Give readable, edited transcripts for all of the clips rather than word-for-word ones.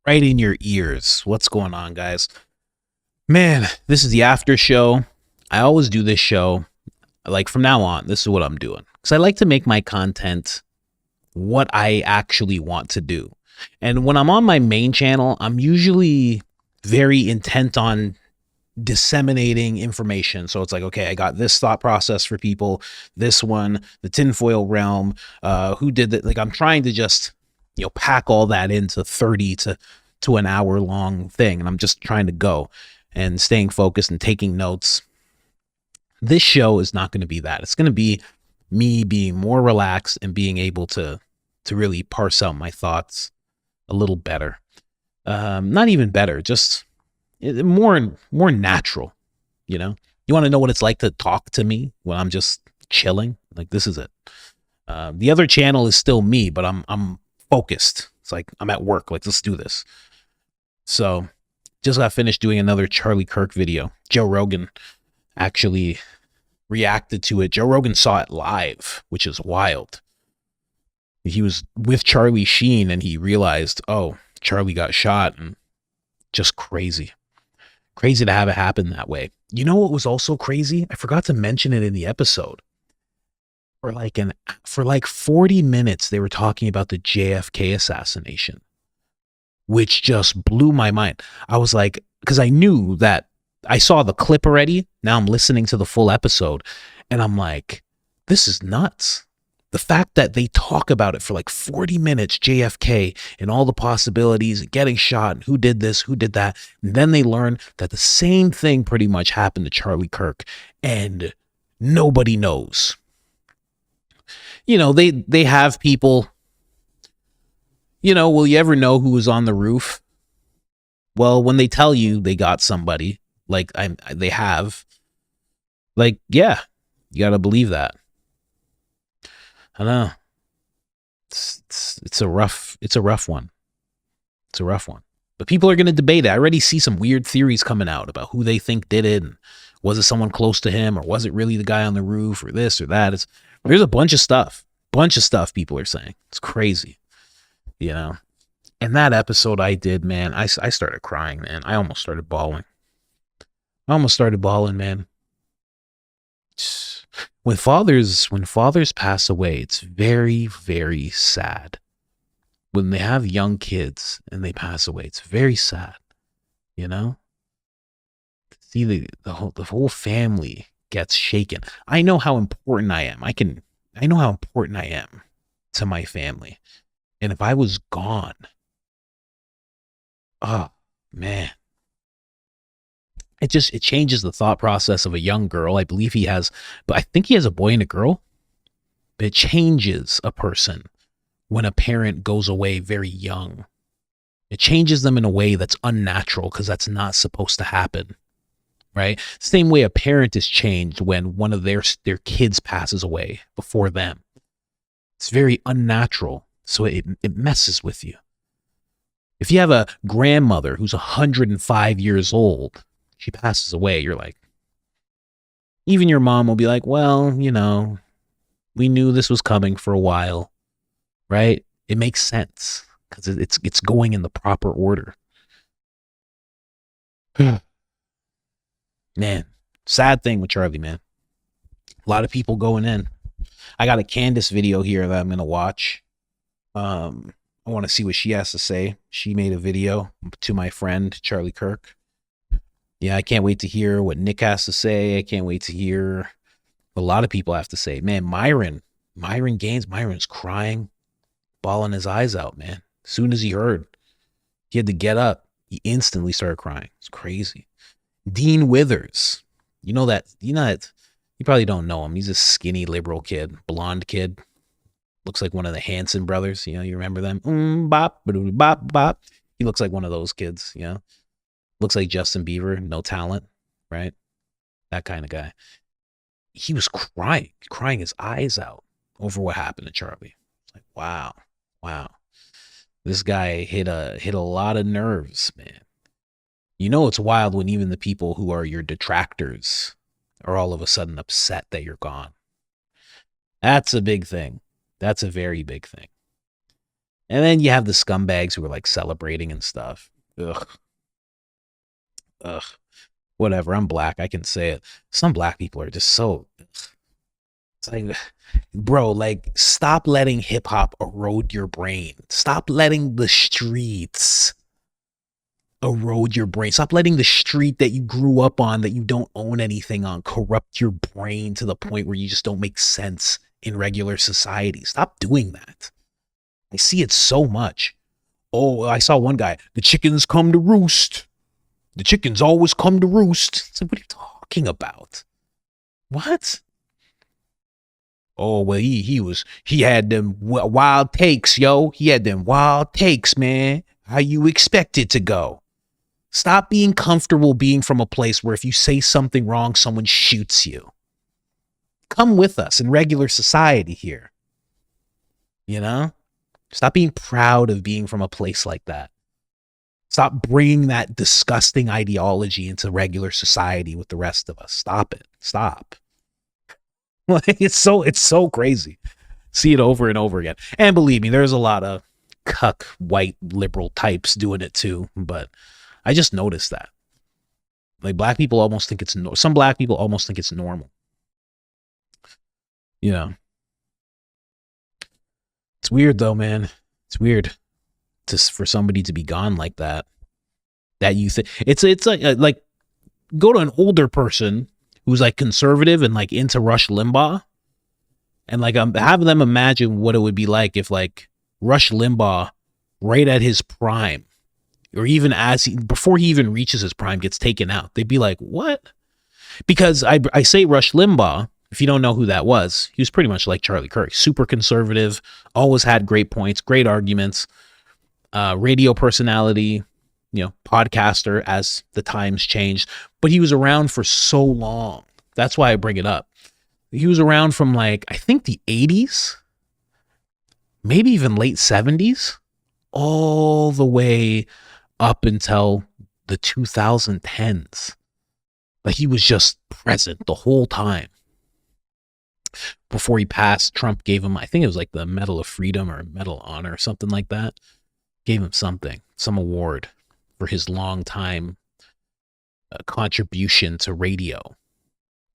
right in your ears. What's going on, guys? Man, this is the after show. I always do this show. Like from now on, this is what I'm doing. Because I like to make my content what I actually want to do. And when I'm on my main channel, I'm usually very intent on disseminating information. So it's like, okay, I got this thought process for people, this one, the tinfoil realm, who did that. Like I'm trying to just, pack all that into 30 to an hour long thing. And I'm just trying to go and staying focused and taking notes. This show is not going to be that. It's going to be me being more relaxed and being able to really parse out my thoughts a little better. Not even better, just more natural. You want to know what it's like to talk to me when I'm just chilling? Like, this is it. The other channel is still me, but I'm focused. It's like I'm at work. Like, let's do this. So just got finished doing another Charlie Kirk video. Joe Rogan actually reacted to it. Joe Rogan saw it live, which is wild. He was with Charlie Sheen and he realized, oh, Charlie got shot, and just crazy. Crazy to have it happen that way. You know what was also crazy? I forgot to mention it in the episode. For like 40 minutes, they were talking about the JFK assassination, which just blew my mind. I was like, because I knew that I saw the clip already. Now I'm listening to the full episode and I'm like, this is nuts. The fact that they talk about it for like 40 minutes, JFK and all the possibilities, getting shot, and who did this, who did that. And then they learn that the same thing pretty much happened to Charlie Kirk and nobody knows. They have people, will you ever know who was on the roof? Well, when they tell you they got somebody, they have, yeah, you got to believe that. I know. It's a rough one. It's a rough one. But people are going to debate it. I already see some weird theories coming out about who they think did it. And was it someone close to him, or was it really the guy on the roof, or this or that? There's a bunch of stuff people are saying. It's crazy, And that episode I did, man, I started crying, man. I almost started bawling. Man. When fathers pass away, it's very, very sad. When they have young kids and they pass away, it's very sad. See the whole family gets shaken. I know how important I am. I know how important I am to my family. And if I was gone, oh man. It changes the thought process of a young girl. I believe I think he has a boy and a girl. But it changes a person when a parent goes away very young. It changes them in a way that's unnatural, because that's not supposed to happen, right? Same way a parent is changed when one of their kids passes away before them. It's very unnatural, so it messes with you. If you have a grandmother who's 105 years old, she passes away, you're like, even your mom will be like, well, we knew this was coming for a while, right? It makes sense because it's going in the proper order. Man, sad thing with Charlie, man. A lot of people going in. I got a Candace video here that I'm going to watch. I want to see what she has to say. She made a video to my friend, Charlie Kirk. Yeah, I can't wait to hear what Nick has to say. I can't wait to hear what a lot of people have to say. Man, Myron's crying, bawling his eyes out, man. As soon as he heard, he had to get up. He instantly started crying. It's crazy. Dean Withers. You probably don't know him. He's a skinny liberal kid, blonde kid. Looks like one of the Hanson brothers. You remember them? Bop, bop, bop. He looks like one of those kids, Looks like Justin Bieber, no talent, right? That kind of guy. He was crying his eyes out over what happened to Charlie. It's like, wow. This guy hit a lot of nerves, man. It's wild when even the people who are your detractors are all of a sudden upset that you're gone. That's a big thing. That's a very big thing. And then you have the scumbags who are like celebrating and stuff. Ugh. Ugh. Whatever. I'm black. I can say it. Some black people are just so. It's like, bro, like, stop letting hip hop erode your brain. Stop letting the streets erode your brain. Stop letting the street that you grew up on, that you don't own anything on, corrupt your brain to the point where you just don't make sense in regular society. Stop doing that. I see it so much. Oh, I saw one guy. The chickens come to roost. The chickens always come to roost. It's like, what are you talking about? What? Oh, well, he had them wild takes, yo. He had them wild takes, man. How you expect it to go? Stop being comfortable being from a place where if you say something wrong, someone shoots you. Come with us in regular society here. You know? Stop being proud of being from a place like that. Stop bringing that disgusting ideology into regular society with the rest of us. Stop it. Stop. Like, it's so crazy. See it over and over again. And believe me, there's a lot of cuck white liberal types doing it too, but I just noticed that. Like, black people almost think it's some black people almost think it's normal. You know. It's weird though, man. It's weird for somebody to be gone like that. That you think it's like go to an older person who's like conservative and like into Rush Limbaugh, and like I'm having them imagine what it would be like if like Rush Limbaugh, right at his prime, or even before he even reaches his prime, gets taken out. They'd be like, what? Because I say Rush Limbaugh, if you don't know who that was, he was pretty much like Charlie Kirk, super conservative, always had great points, great arguments, radio personality, podcaster as the times changed, but he was around for so long. That's why I bring it up. He was around from like, I think the 80s, maybe even late 70s, all the way up until the 2010s. Like, he was just present the whole time. Before he passed, Trump gave him, I think it was like the Medal of Freedom or Medal of Honor or something like that. Gave him something, some award for his long time contribution to radio,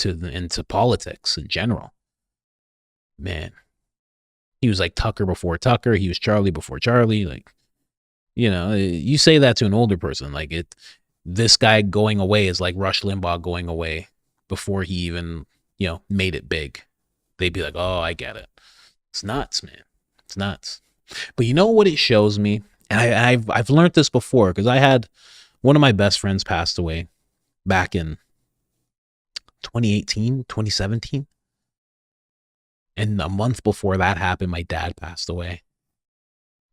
and to politics in general. Man, he was like Tucker before Tucker. He was Charlie before Charlie. Like, you say that to an older person, like this guy going away is like Rush Limbaugh going away before he even, made it big. They'd be like, oh, I get it. It's nuts, man. It's nuts. But you know what it shows me? And I've learned this before, because I had one of my best friends passed away back in 2018, 2017. And a month before that happened, my dad passed away.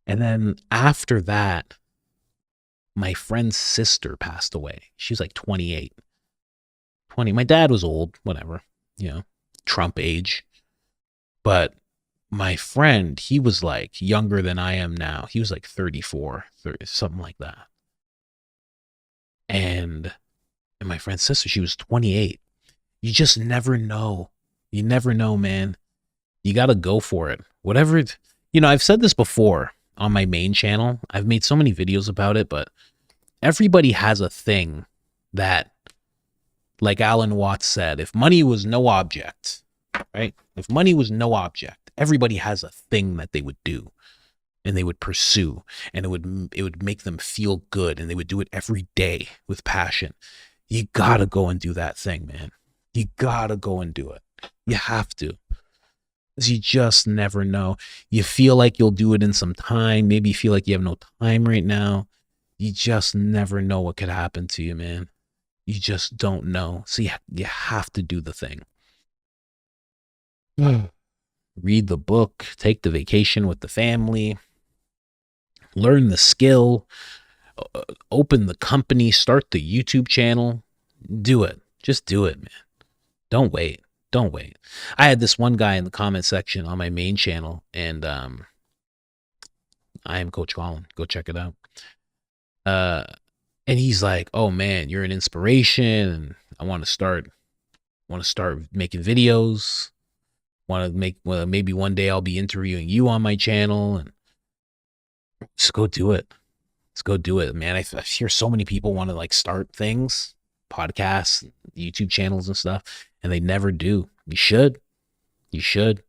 And then after that, my friend's sister passed away. She was like 28. My dad was old, whatever, Trump age. But my friend, he was like younger than I am now. He was like 34, 30, something like that. And my friend's sister, she was 28. You just never know. You never know, man. You got to go for it. Whatever. I've said this before on my main channel. I've made so many videos about it, but everybody has a thing that, like Alan Watts said, if money was no object, right? If money was no object, everybody has a thing that they would do and they would pursue, and it would make them feel good, and they would do it every day with passion. You gotta go and do that thing, man. You gotta go and do it. You have to. Because you just never know. You feel like you'll do it in some time. Maybe you feel like you have no time right now. You just never know what could happen to you, man. You just don't know. So you have to do the thing. Read the book, take the vacation with the family, learn the skill, open the company, start the YouTube channel. Do it. Just do it, man. Don't wait. Don't wait. I had this one guy in the comment section on my main channel, and I am Coach Colin. Go check it out. And he's like, "Oh man, you're an inspiration, and I want to start making videos. Want to make, well, maybe one day I'll be interviewing you on my channel." And Just go do it. Let's go do it, man. I hear so many people want to like start things, podcasts, YouTube channels and stuff, and they never do. You should. You should.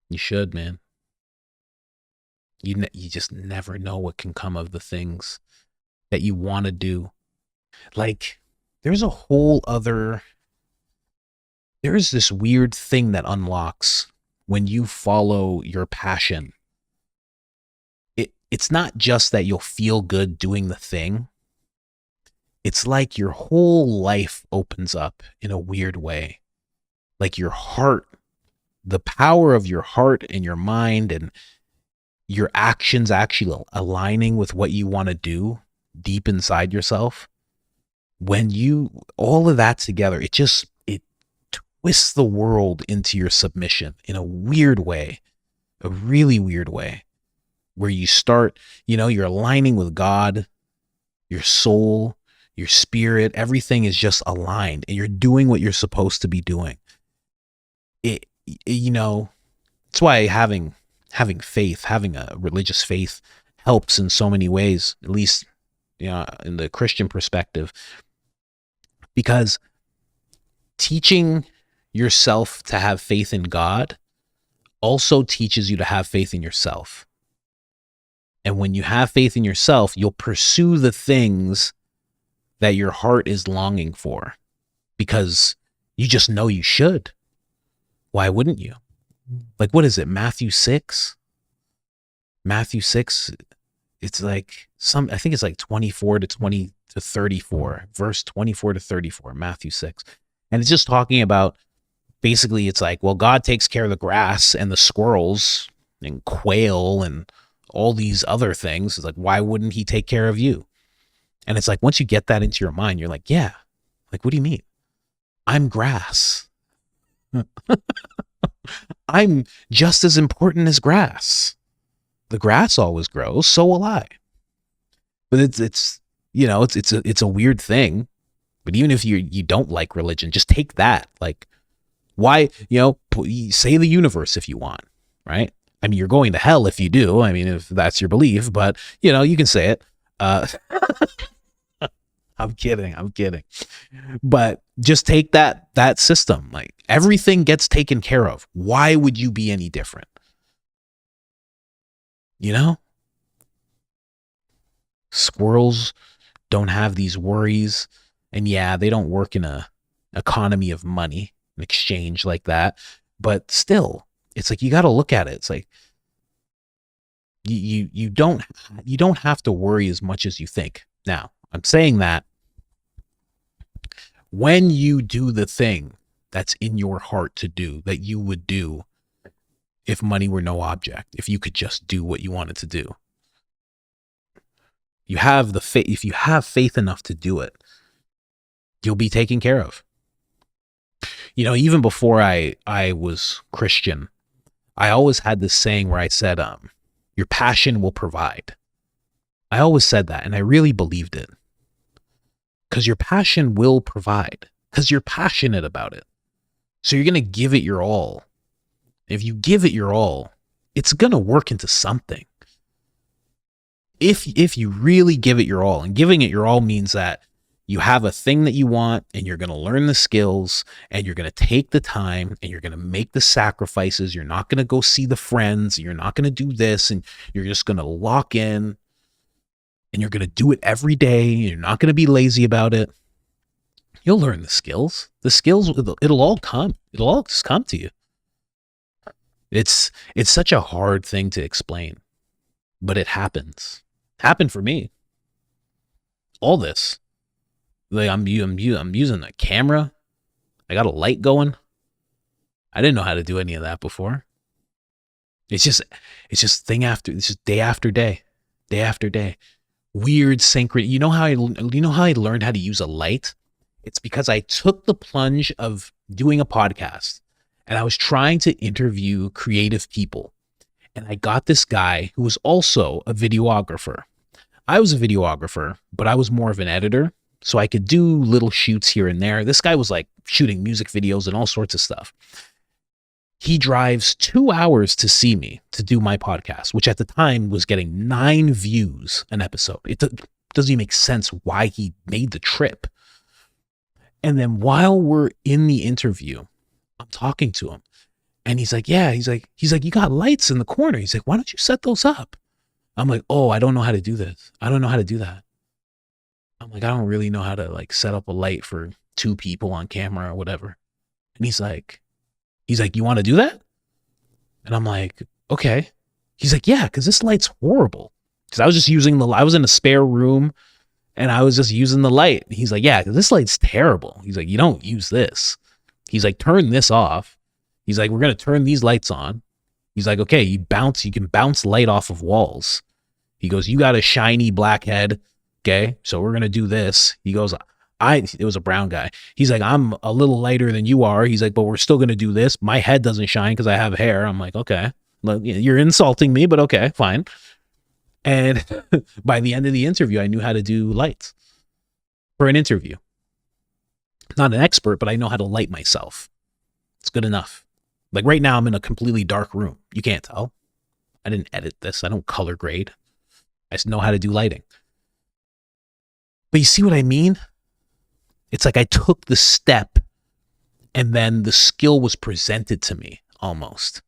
You should, man. You just never know what can come of the things that you want to do. Like, there's a whole other, there's this weird thing that unlocks when you follow your passion. It's not just that you'll feel good doing the thing. It's like your whole life opens up in a weird way. Like your heart, the power of your heart and your mind and your actions actually aligning with what you want to do deep inside yourself. When you, all of that together, it twists the world into your submission in a weird way, a really weird way, where you start, you're aligning with God, your soul, your spirit, everything is just aligned and you're doing what you're supposed to be doing. That's why having faith, having a religious faith helps in so many ways, at least, in the Christian perspective, because teaching yourself to have faith in God also teaches you to have faith in yourself. And when you have faith in yourself, you'll pursue the things that your heart is longing for because you just know you should. Why wouldn't you? Like, what is it? Matthew 6? Matthew 6, it's like I think it's like 24 to 34, verse 24 to 34, Matthew 6. And it's just talking about, basically it's like, well, God takes care of the grass and the squirrels and quail and all these other things. It's like, why wouldn't he take care of you? And it's like, once you get that into your mind, you're like, yeah, like, what do you mean? I'm grass. I'm just as important as grass. The grass always grows, so will I. But it's a weird thing. But even if you don't like religion, just take that. Like, why, say the universe if you want, right? I mean, you're going to hell if you do. I mean, if that's your belief, but you can say it. I'm kidding. But just take that system. Like, everything gets taken care of. Why would you be any different? Squirrels don't have these worries. And yeah, they don't work in a economy of money, an exchange like that. But still, it's like, you got to look at it. It's like, you don't have to worry as much as you think. Now, I'm saying that when you do the thing that's in your heart to do, that you would do if money were no object, if you could just do what you wanted to do, you have the faith. If you have faith enough to do it, you'll be taken care of. Even before I was Christian, I always had this saying where I said, your passion will provide. I always said that, and I really believed it. Because your passion will provide. Because you're passionate about it. So you're going to give it your all. If you give it your all, it's going to work into something. If you really give it your all, and giving it your all means that you have a thing that you want, and you're going to learn the skills, and you're going to take the time, and you're going to make the sacrifices. You're not going to go see the friends. You're not going to do this, and you're just going to lock in, and you're going to do it every day. You're not going to be lazy about it. You'll learn the skills. The skills, it'll all come. It'll all just come to you. It's such a hard thing to explain, but it happens. Happened for me. All this. Like, I'm using a camera. I got a light going. I didn't know how to do any of that before. It's just day after day, day after day. Weird synchrony. You know how I learned how to use a light? It's because I took the plunge of doing a podcast, and I was trying to interview creative people. And I got this guy who was also a videographer. I was a videographer, but I was more of an editor. So I could do little shoots here and there. This guy was like shooting music videos and all sorts of stuff. He drives 2 hours to see me to do my podcast, which at the time was getting 9 views an episode. It doesn't even make sense why he made the trip. And then while we're in the interview, I'm talking to him and he's like, yeah, he's like, you got lights in the corner. He's like, why don't you set those up? I'm like, oh, I don't know how to do this. I don't know how to do that. I'm like, I don't really know how to like set up a light for 2 people on camera or whatever. And he's like, you want to do that? And I'm like, okay. He's like, yeah, because this light's horrible. Because I was just using I was in a spare room and I was just using the light. He's like, yeah, because this light's terrible. He's like, you don't use this. He's like, turn this off. He's like, we're going to turn these lights on. He's like, okay, you can bounce light off of walls. He goes, you got a shiny black head. Okay, so we're going to do this. He goes, it was a brown guy. He's like, I'm a little lighter than you are. He's like, but we're still going to do this. My head doesn't shine because I have hair. I'm like, okay, you're insulting me, but okay, fine. And by the end of the interview, I knew how to do lights for an interview. Not an expert, but I know how to light myself. It's good enough. Like right now, I'm in a completely dark room. You can't tell. I didn't edit this. I don't color grade. I just know how to do lighting. But you see what I mean? It's like I took the step and then the skill was presented to me almost.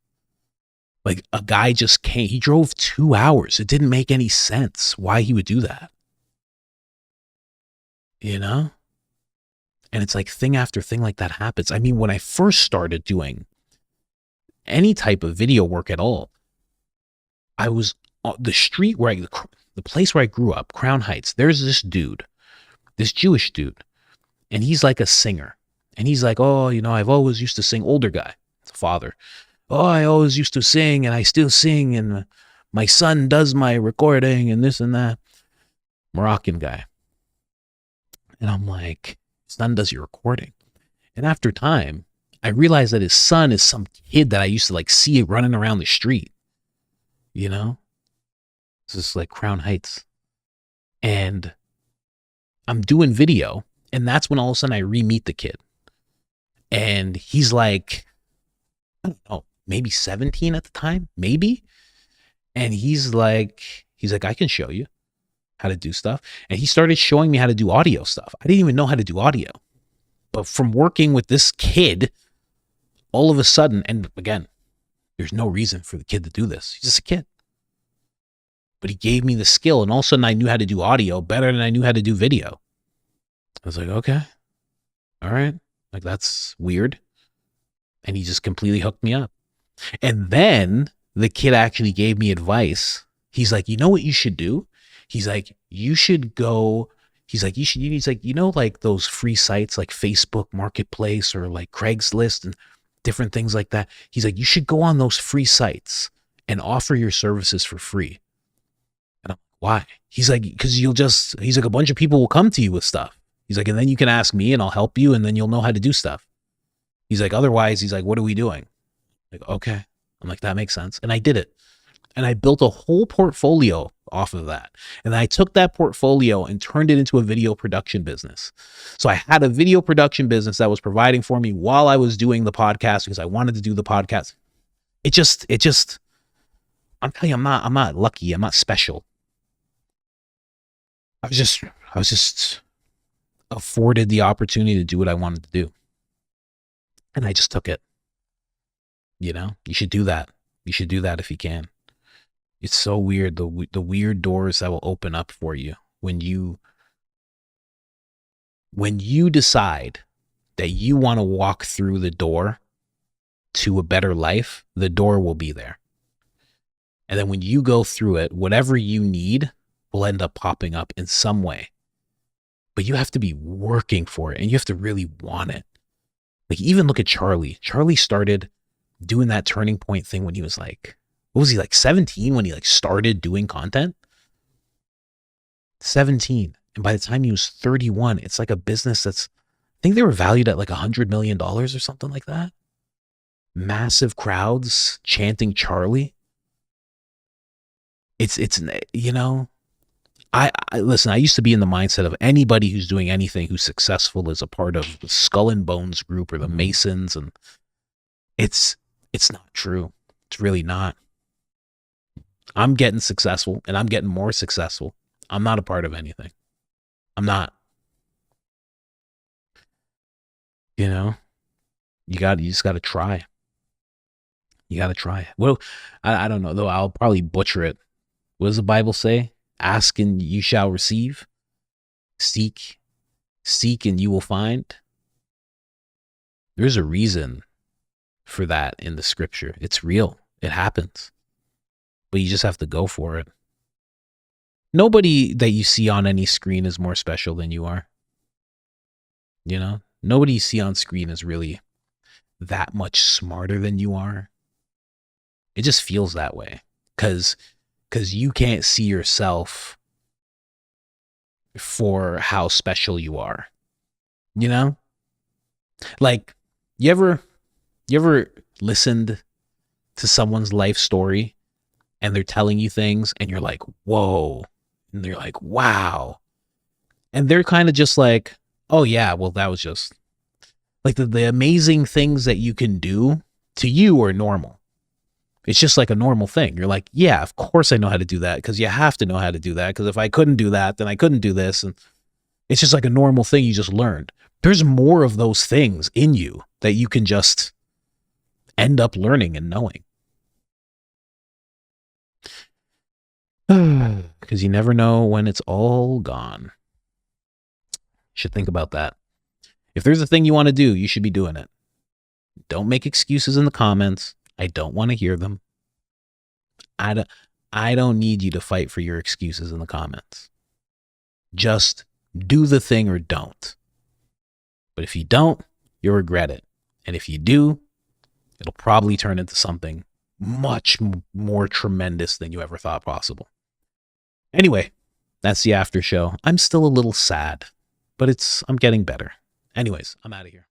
Like a guy just came. He drove 2 hours. It didn't make any sense why he would do that. You know? And it's like thing after thing like that happens. I mean, when I first started doing any type of video work at all, I was on the street where the place where I grew up, Crown Heights. There's this dude, this Jewish dude, and he's like a singer. And he's like, oh, I've always used to sing. Older guy, father. Oh, I always used to sing and I still sing and my son does my recording and this and that. Moroccan guy. And I'm like, son does your recording. And after time, I realized that his son is some kid that I used to like see running around the street. It's just like Crown Heights. And I'm doing video. And that's when all of a sudden I re-meet the kid. And he's like, I don't know, maybe 17 at the time, maybe. And he's like, I can show you how to do stuff. And he started showing me how to do audio stuff. I didn't even know how to do audio. But from working with this kid, all of a sudden, and again, there's no reason for the kid to do this. He's just a kid. But he gave me the skill. And all of a sudden I knew how to do audio better than I knew how to do video. I was like, okay, all right. Like, that's weird. And he just completely hooked me up. And then the kid actually gave me advice. He's like, you know what you should do? He's like, you should go. He's like, like those free sites like Facebook Marketplace or like Craigslist and different things like that. He's like, you should go on those free sites and offer your services for free. And I'm like, why? He's like, because he's like, a bunch of people will come to you with stuff. He's like, and then you can ask me and I'll help you and then you'll know how to do stuff. He's like, otherwise, he's like, what are we doing? Like, okay. I'm like, that makes sense. And I did it. And I built a whole portfolio off of that. And I took that portfolio and turned it into a video production business. So I had a video production business that was providing for me while I was doing the podcast because I wanted to do the podcast. It just, I'm telling you, I'm not lucky. I'm not special. I was just afforded the opportunity to do what I wanted to do. And I just took it. You should do that. You should do that if you can. It's so weird, the weird doors that will open up for you when you decide that you want to walk through the door to a better life, the door will be there. And then when you go through it, whatever you need will end up popping up in some way. But you have to be working for it and you have to really want it. Like, even look at Charlie. Charlie started doing that turning point thing when he was like, what was he, like 17 when he like started doing content? 17. And by the time he was 31, it's like a business I think they were valued at like $100 million or something like that. Massive crowds chanting Charlie. It's I listen, I used to be in the mindset of anybody who's doing anything who's successful is a part of the Skull and Bones group or the Masons. And it's It's not true. It's really not. I'm getting successful and I'm getting more successful. I'm not a part of anything. I'm not. You know, you just got to try. You got to try. Well, I don't know though. I'll probably butcher it. What does the Bible say? Ask and you shall receive. Seek and you will find. There's a reason for that in the scripture. It's real. It happens. But you just have to go for it. Nobody that you see on any screen is more special than you are. You know, nobody you see on screen is really that much smarter than you are. It just feels that way because you can't see yourself for how special you are. You know, like you ever listened to someone's life story and they're telling you things and you're like, whoa, and they're like, wow, and they're kind of just like, oh yeah, well that was just like the amazing things that you can do to you are normal. It's just like a normal thing. You're like, yeah, of course I know how to do that because you have to know how to do that because if I couldn't do that, then I couldn't do this. And it's just like a normal thing you just learned. There's more of those things in you that you can just end up learning and knowing. Because you never know when it's all gone. You should think about that. If there's a thing you want to do, you should be doing it. Don't make excuses in the comments. I don't want to hear them. I don't need you to fight for your excuses in the comments. Just do the thing or don't. But if you don't, you'll regret it. And if you do, it'll probably turn into something much more tremendous than you ever thought possible. Anyway, that's the after show. I'm still a little sad, but I'm getting better. Anyways, I'm out of here.